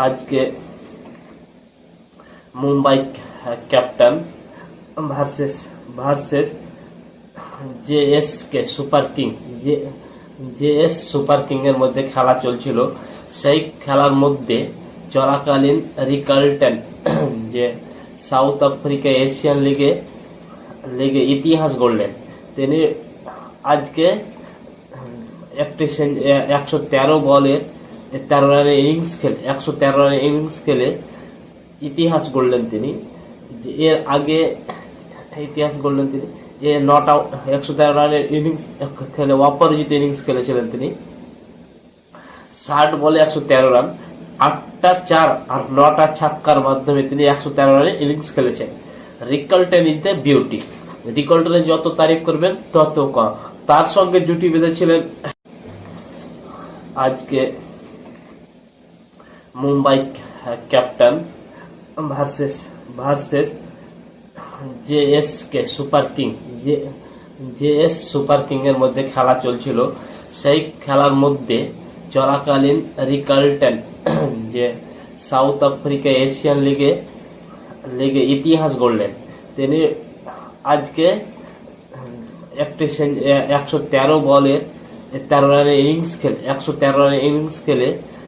আজকে Mumbai captain versus versus CSK super king CS super king এর মধ্যে খেলা চলছিল। সেই খেলার মধ্যে চলাকালীন রিকার্লটন যে সাউথ আফ্রিকা এশিয়ান লিগে লিগে ইতিহাস গড়লেন। তিনি আজকে একটি 113 বলের 13 রানের ইনিংস খেলে 113 রানের ইনিংস খেলে ইতিহাস গড়লেন তিনি। যে এর আগে ইতিহাস গড়লেন তিনি নট আউট 113 রানের ইনিংস খেলে অপরাজিত ইনিংস খেলেছিলেন তিনি। 60 বলে 113 রান, 8টা 4 আর 9টা ছক্কার মাধ্যমে তিনি 113 রানের ইনিংস খেলেছেন। রিকার্লটন ইজ দ্য বিউটি। রিকার্লটনের যত তারিফ করবেন তত কম। তার সঙ্গে জুটি বেঁধেছিলেন আজকে Mumbai captain versus versus CSK super king CS super king এর মধ্যে খেলা চলছিল। সেই খেলার মধ্যে চলাকালীন রিকার্লটন যে সাউথ আফ্রিকা এশিয়ান লিগে লিগে ইতিহাস গড়লেন। তিনি আজকে একটি 113 বলের 13 রানের ইনিংস খেলে 113 রানের ইনিংস খেলে